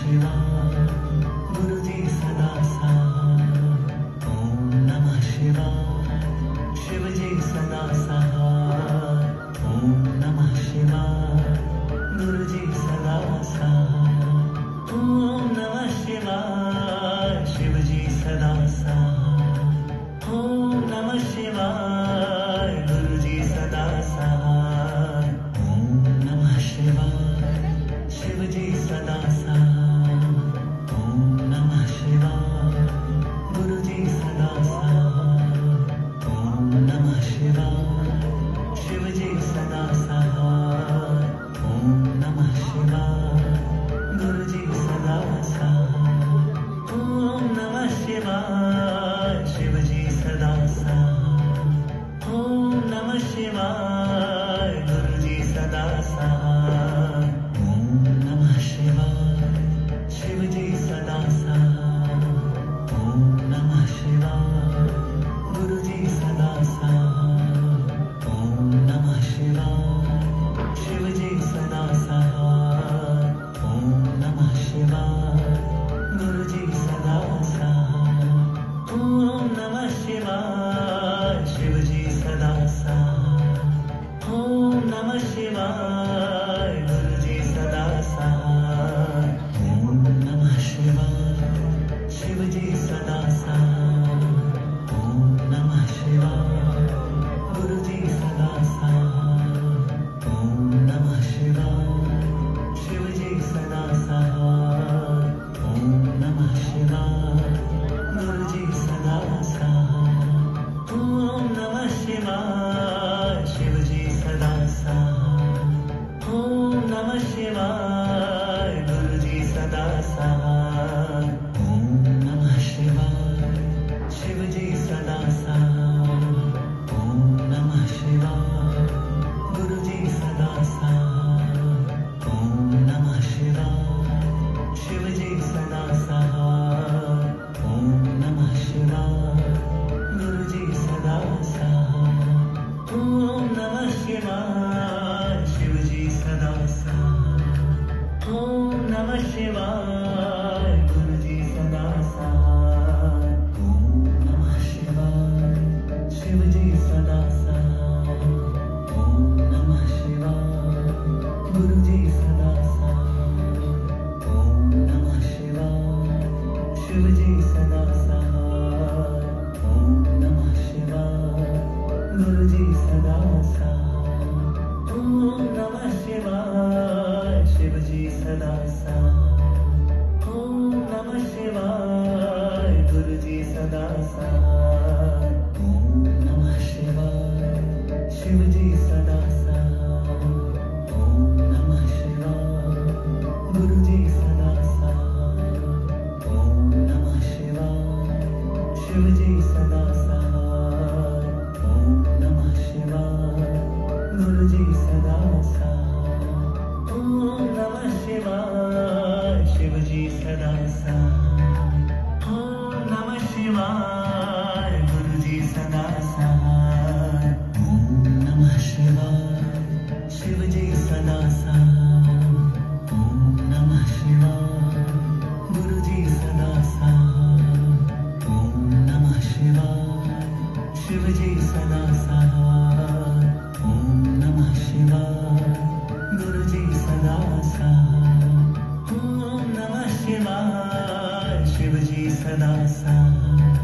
शिवाय गुरुजी सदा सहाय ओम नमः शिवाय शिवजी सदा सहाय ओम नमः शिवाय गुरुजी सदा सहाय ओम नमः शिवाय शिवजी सदा सहाय ओम नमः शिवाय गुरुजी सदा सहाय ओम नमः शिवाय शिवजी सदा सहाय ओम नमः शिवाय गुरुजी सदा सहाय ओम नमः शिवाय शिवजी सदा सहाय ओम नमः शिवाय गुरुजी सदा सहाय ओम नमः शिवाय शिवजी सदा सहाय ओम नमः शिवाय गुरुजी सदा सहाय ओम नमः शिवाय शिवजी सदा सहाय ओम नमः शिवाय गुरुजी सदा सहाय ओम नमः शिवाय शिवजी सदा सहाय ओम नमः शिवाय गुरुजी सदा सहाय ओम नमः शिवाय शिवजी सदा सहाय ओम नमः शिवाय गुरुजी सदा सहाय ओम नमः शिवाय शिवजी सदा सहाय ओम नमः शिवाय गुरुजी सदा सहाय ओम नमः शिवाय शिवजी सदा सहाय ओम नमः शिवाय गुरुजी सदा सहाय ओम नमः शिवाय शिवजी सदा सहाय ओम नमः शिवाय गुरुजी सदा सहाय ओम नमः शिवाय शिवजी सदा सहाय ओम नमः शिवाय गुरुजी सदा सहाय ओम नमः शिवाय शिवजी सदा सहाय ओम नमः शिवाय गुरुजी सदा सहाय ओम नमः शिवाय शिवजी सदा सहाय ओम नमः शिवाय गुरुजी सदा सहाय ओम नमः शिवाय शिवजी सदा सहाय ओम नमः शिवाय गुरुजी सदा सहाय ओम नमः शिवाय शिवजी सदा सहाय ओम नमः शिवाय गुरुजी सदा सहाय ओम नमः शिवाय शिवजी सदा सहाय ओम नमः शिवाय गुरुजी सदा सहाय ओम नमः शिवाय शिवजी सदा सहाय ओम नमः शिवाय गुरुजी सदा सहाय ओम नमः शिवाय शिवजी सदा सहाय ओम नमः शिवाय गुरुजी सदा सहाय ओम नमः शिवाय शिवजी सदा सहाय ओम नमः शिवाय गुरुजी सदा सहाय ओम नमः शिवाय शिवजी सदा सहाय ओम नमः शिवाय गुरुजी सदा सहाय ओम नमः शिवाय शिवजी सदा सहाय ओम नमः शिवाय गुरुजी सदा सहाय ओम नमः शिवाय शिवजी सदा सहाय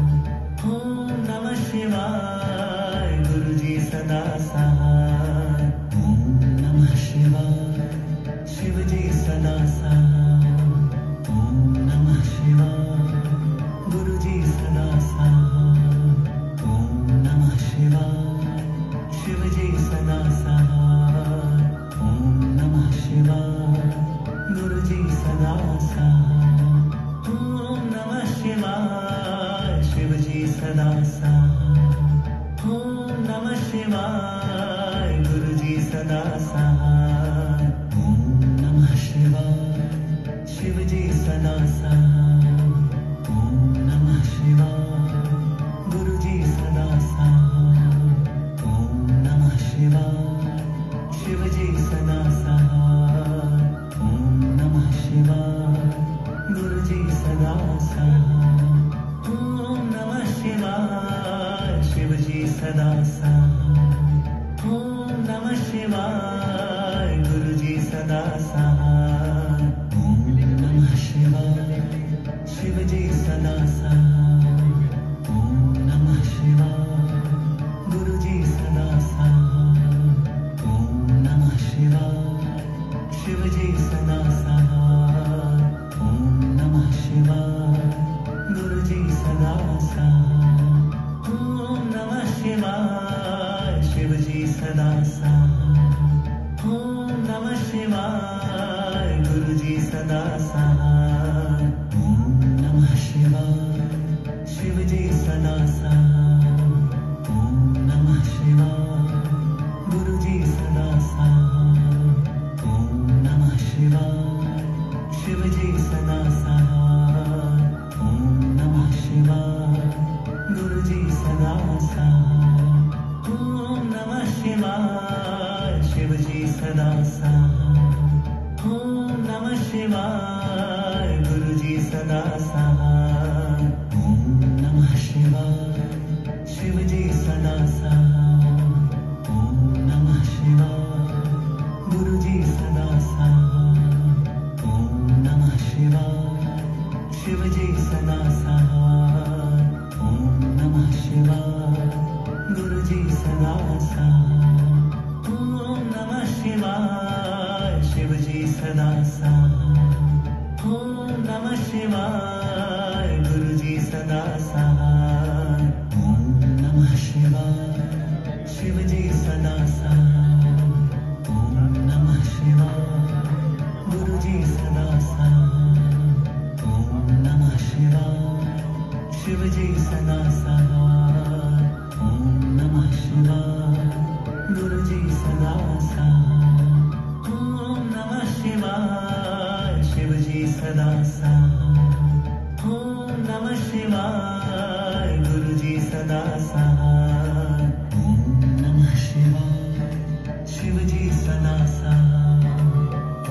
ओम नमः शिवाय गुरुजी सदा सहाय ओम नमः शिवाय शिवजी सदा सहाय ओम नमः शिवाय गुरुजी सदा सहाय ओम नमः शिवाय शिवजी सदा सहाय ओम नमः शिवाय गुरुजी सदा सहाय ओम नमः शिवाय शिवजी सदा सहाय ओम नमः शिवाय गुरुजी सदा सहाय ओम नमः शिवाय शिवजी सदा सहाय ओम नमः शिवाय गुरुजी सदा सहाय ओम नमः शिवाय शिवजी सदा सहाय ओम नमः शिवाय जी सदा साथ। ओम नमः शिवाय शिव जी सदा साथ। ओम नमः शिवाय गुरु जी सदा साथ। ओम नमः शिवाय शिव जी सदा साथ। ओम नमः शिवाय गुरु जी सदा साथ। ओम नमः शिवाय शिव जी सदा साथ। ओम नमः शिवाय गुरु जी सदा साथ। ओम नमः शिवाय शिव जी सदा साथ। ओम नमः शिवाय गुरु जी सदा साथ। ओम नमः शिवाय शिव जी सदा साथ। ओम नमः शिवाय गुरु जी सदा साथ। ओम नमः शिवाय शिव जी सदा साथ। ओम नमः शिवाय गुरु जी सदा साथ। ओम नमः शिवाय शिव जी सदा साथ। ओम नमः शिवाय गुरु जी सदा साथ। ओम नमः शिवाय शिव जी सदा साथ। ओम नमः शिवाय गुरु जी सदा साथ। ओम नमः शिवाय शिव जी सदा साथ। ओम नमः शिवाय गुरु जी सदा साथ। ओम नमः शिवाय शिव जी सदा साथ। ओम नमः शिवाय गुरु जी सदा साथ। ओम नमः शिवाय शिव जी सदा साथ। ओम नमः शिवाय गुरु जी सदा साथ। ओम नमः शिवाय शिव जी सदा साथ। ओम नमः शिवाय गुरु जी सदा साथ। ओम नमः शिवाय शिव जी सदा साथ। ओम नमः शिवाय गुरु जी सदा साथ। ओम नमः शिवाय शिव जी सदा साथ।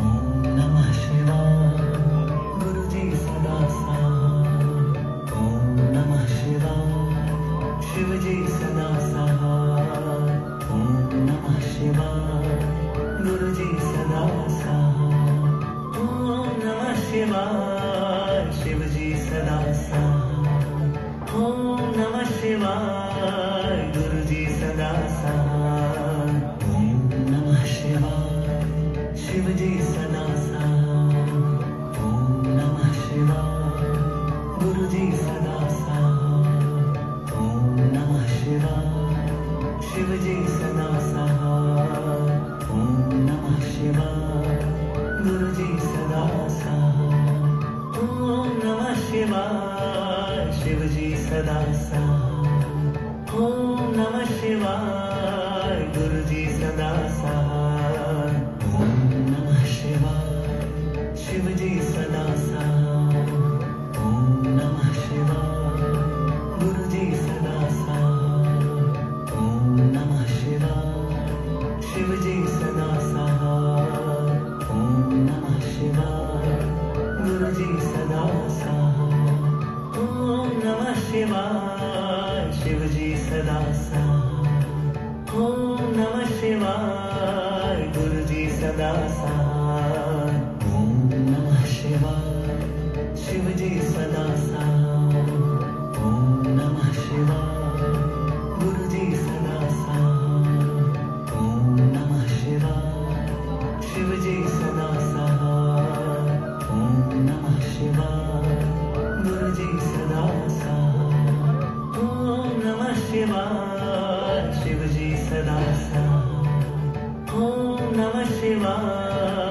ओम नमः शिवाय गुरु जी सदा साथ। ओम नमः शिवाय शिव जी सदा साथ। ओम नमः शिवाय गुरु जी सदा साथ। ओम नमः शिवाय शिव जी सदा साथ। ओम नमः शिवाय गुरु जी सदा साथ। ओम नमः शिवाय शिव जी सदा साथ। ओम नमः शिवाय गुरु जी सदा साथ। ओम नमः शिवाय शिव जी सदा साथ। ओम नमः शिवाय गुरु जी सदा साथ। ओम नमः शिवाय शिव जी सदा साथ। ओम नमः शिवाय गुरु जी सदा साथ। ओम नमः शिवाय शिव जी सदा साथ। ओम नमः शिवाय गुरु जी सदा साथ। ओम नमः शिवाय शिव जी सदा साथ। ओम नमः शिवाय गुरु जी सदा साथ। ओम नमः शिवाय शिव जी सदा साथ। ओम नमः शिवाय गुरु जी सदा साथ। ओम नमः शिवाय शिव जी सदा साथ। ओम नमः शिवाय गुरु जी सदा साथ। ओम नमः शिवाय शिव जी सदा साथ। ओम नमः शिवाय गुरु जी सदा साथ। ओम नमः शिवाय शिव जी सदा साथ। ओम नमः शिवाय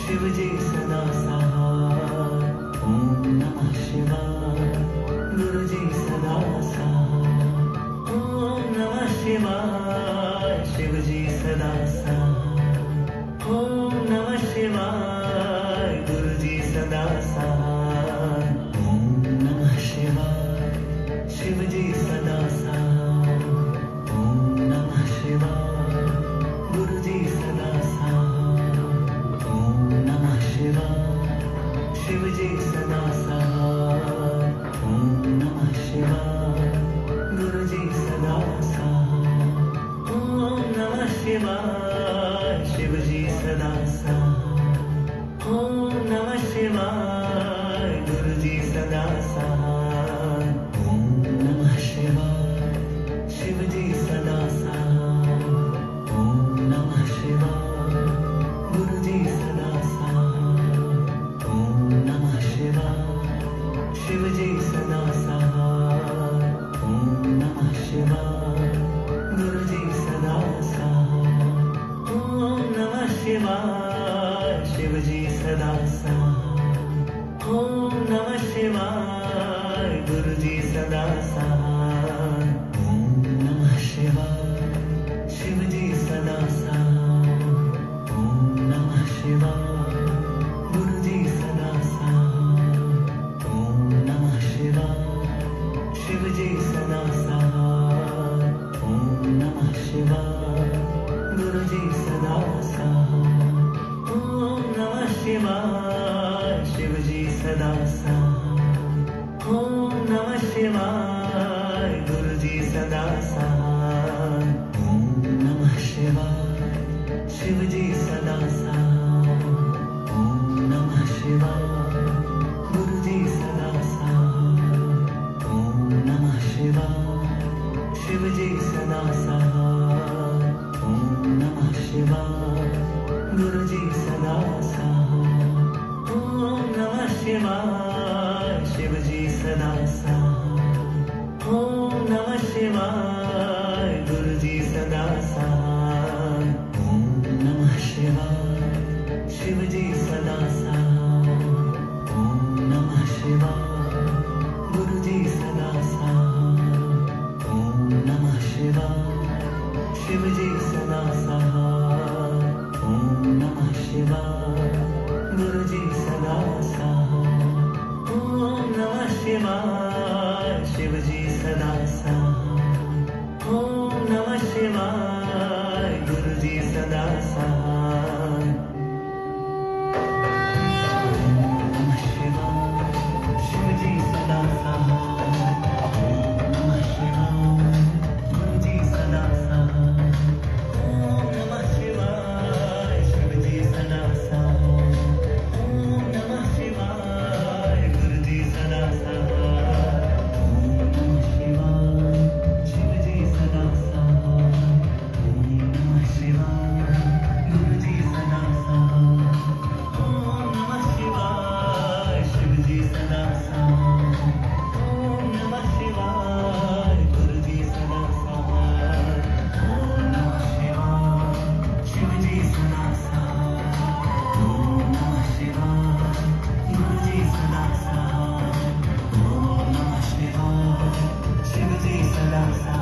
शिव जी सदा सहाय। ओम नमः शिवाय गुरु जी सदा सहाय। ओम नमः शिवाय शिव जी सदा सहाय। ओम नमः शिवाय गुरु जी सदा सहाय। ओम नमः शिवाय शिव जी सदा सहाय। ओम नमः शिवाय गुरु जी सदा सहाय। ओम नमः शिवाय शिव जी सदा सहाय। ओम नमः शिवाय गुरु जी सदा सहाय। ओम नमः शिवाय शिव जी सदा सहाय। ओम नमः शिवाय गुरु जी सदा सहाय। ओम नमः शिवाय शिव जी सदा सहाय। ओम नमः शिवाय गुरु जी सदा सहाय। ओम नमः शिवाय शिव जी सदा सहाय। ओम नमः शिवाय गुरु जी सदा सहाय। ओम नमः शिवाय शिव जी सदा सहाय। ओम नमः शिवाय गुरु जी सदा सहाय। ओम नमः शिवाय शिव जी सदा सहाय। ओम नमः शिवाय गुरु जी सदा सहाय। ओम नमः शिवाय शिव जी सदा सहाय। ओम नमः शिवाय गुरु जी सदा सहाय। ओम नमः शिवाय शिव जी सदा सहाय। ओम नमः शिवाय गुरु जी सदा सहाय। ओम नमः शिवाय शिव जी सदा सहाय। ओम नमः शिवाय गुरु जी सदा सहाय। ओम नमः शिवाय शिव जी सदा सहाय। ओम नमः शिवाय गुरु जी सदा सहाय। ओम नमः शिवाय शिव जी सदा सहाय। ओम नमः शिवाय गुरु जी सदा सहाय। ओम नमः शिवाय शिव जी सदा सहाय। ओम नमः शिवाय गुरु जी सदा सहाय। ओम नमः शिवाय शिव जी सदा सहाय। ओम नमः शिवाय गुरु जी सदा सहाय। ओम नमः शिवाय शिव जी सदा सहाय। ओम नमः शिवाय गुरु जी सदा सहाय। ओम नमः शिवाय शिव जी सदा सहाय। ओम नमः शिवाय गुरु जी सदा सहाय। ओम नमः शिवाय शिव जी सदा सहाय। ओम नमः शिवाय गुरु जी सदा सहाय। ओम नमः शिवाय शिव जी सदा सहाय। ओम नमः शिवाय गुरु जी सदा सहाय। ओम नमः शिवाय शिव जी सदा सहाय। ओम नमः शिवाय गुरु जी सदा सहाय। ओम नमः शिवाय शिव जी सदा सहाय। ओम नमः शिवाय गुरु जी सदा सहाय। ओम नमः शिवाय शिव जी सदा सहाय।